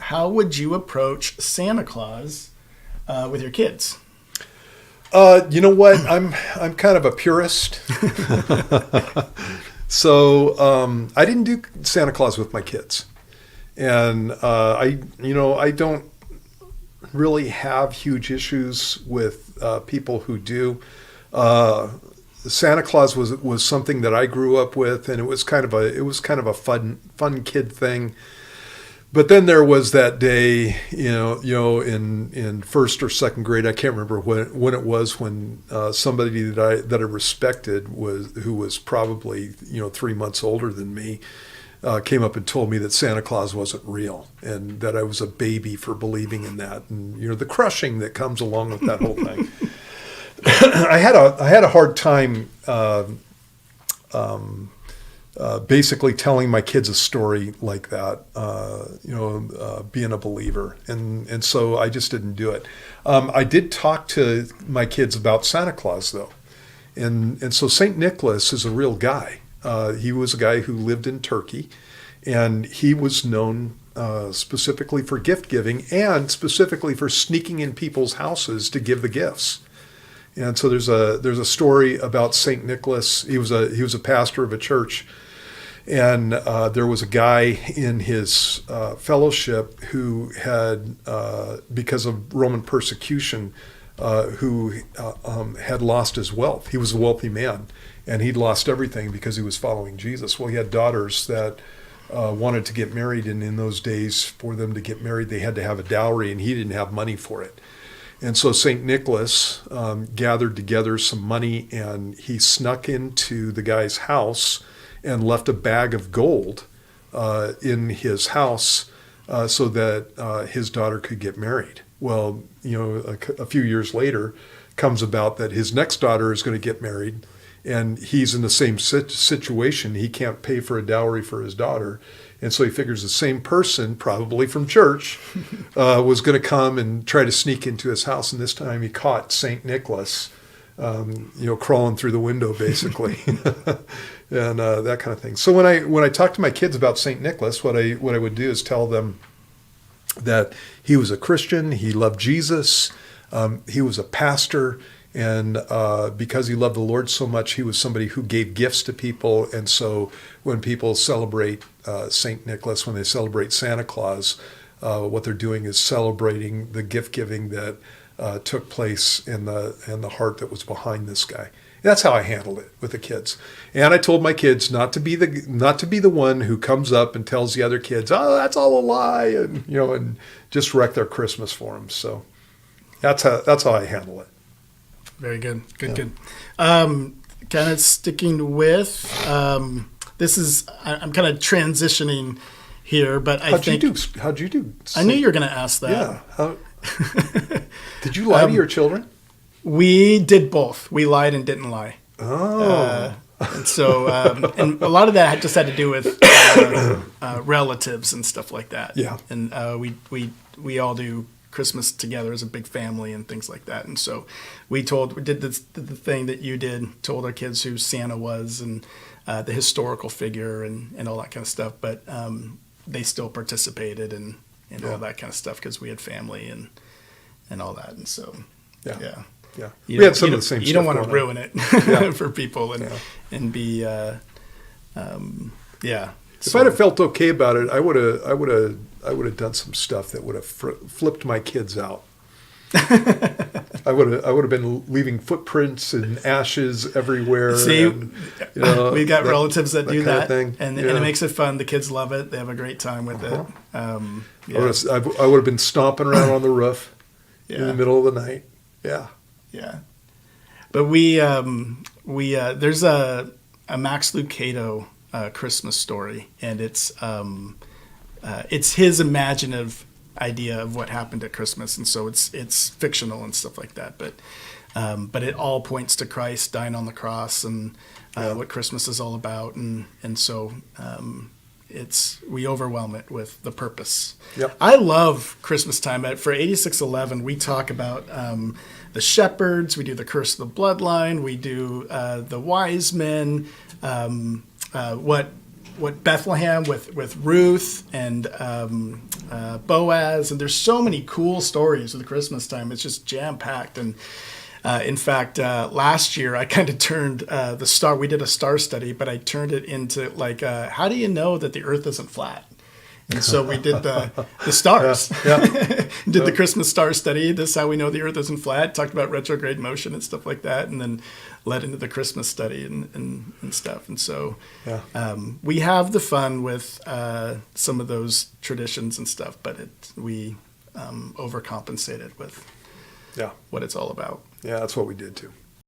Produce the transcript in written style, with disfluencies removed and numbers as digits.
how would you approach Santa Claus with your kids? You know what? I'm kind of a purist. So I didn't do Santa Claus with my kids. And I don't really have huge issues with people who do. Santa Claus was something that I grew up with, and it was kind of a fun kid thing. But then there was that day, in first or second grade, I can't remember when it was, when somebody that I respected who was probably 3 months older than me, came up and told me that Santa Claus wasn't real and that I was a baby for believing in that, and the crushing that comes along with that whole thing. I had a hard time basically telling my kids a story like that, being a believer. And so I just didn't do it. I did talk to my kids about Santa Claus, though. And so St. Nicholas is a real guy. He was a guy who lived in Turkey, and he was known specifically for gift giving and specifically for sneaking in people's houses to give the gifts. And so there's a story about St. Nicholas. He was a pastor of a church. And there was a guy in his fellowship who had, because of Roman persecution, who had lost his wealth. He was a wealthy man, and he'd lost everything because he was following Jesus. Well, he had daughters that wanted to get married, and in those days, for them to get married, they had to have a dowry, and he didn't have money for it. And so St. Nicholas gathered together some money, and he snuck into the guy's house and left a bag of gold in his house so that his daughter could get married. Well, a few years later comes about that his next daughter is going to get married, and he's in the same situation. He can't pay for a dowry for his daughter. And so he figures the same person, probably from church, was going to come and try to sneak into his house. And this time he caught St. Nicholas, crawling through the window, basically. And that kind of thing. So when I talk to my kids about St. Nicholas, what I would do is tell them that he was a Christian, he loved Jesus, he was a pastor, and because he loved the Lord so much, he was somebody who gave gifts to people. And so when people celebrate St. Nicholas, when they celebrate Santa Claus, what they're doing is celebrating the gift giving that took place in the heart that was behind this guy. That's how I handled it with the kids. And I told my kids not to be the one who comes up and tells the other kids, "Oh, that's all a lie," and just wreck their Christmas for them. So that's how I handle it. Very good. Good. Kind of sticking with this is I'm kind of transitioning here, but how'd you do? I knew you were going to ask that. Yeah. Did you lie to your children? We did both. We lied and didn't lie. Oh. And so, and a lot of that just had to do with relatives and stuff like that. Yeah. And we all do Christmas together as a big family and things like that. And so we did the thing that you did, told our kids who Santa was and the historical figure and all that kind of stuff. But they still participated and all that kind of stuff because we had family and all that. And so, yeah. Yeah, we had some of the same stuff. You don't want to ruin it for people and be, If I'd have felt okay about it, I would have done some stuff that would have flipped my kids out. I would have been leaving footprints and ashes everywhere. See, and, we got relatives that do that, and it makes it fun. The kids love it; they have a great time with it. I would have been stomping around on the roof in the middle of the night. Yeah, but we there's a Max Lucado Christmas story, and it's his imaginative idea of what happened at Christmas, and so it's fictional and stuff like that. But it all points to Christ dying on the cross and what Christmas is all about, and so we overwhelm it with the purpose. Yep. I love Christmas time. For 8611, we talk about the shepherds. We do the curse of the bloodline. We do the wise men. What what Bethlehem with Ruth and Boaz, and there's so many cool stories of the Christmas time. It's just jam packed. And in fact, last year I kind of turned the star. We did a star study, but I turned it into like, how do you know that the Earth isn't flat? And so we did the stars. Did the Christmas star study. This is how we know the Earth isn't flat. Talked about retrograde motion and stuff like that, and then led into the Christmas study and stuff. And so we have the fun with some of those traditions and stuff, but we overcompensate it with what it's all about. Yeah, that's what we did too.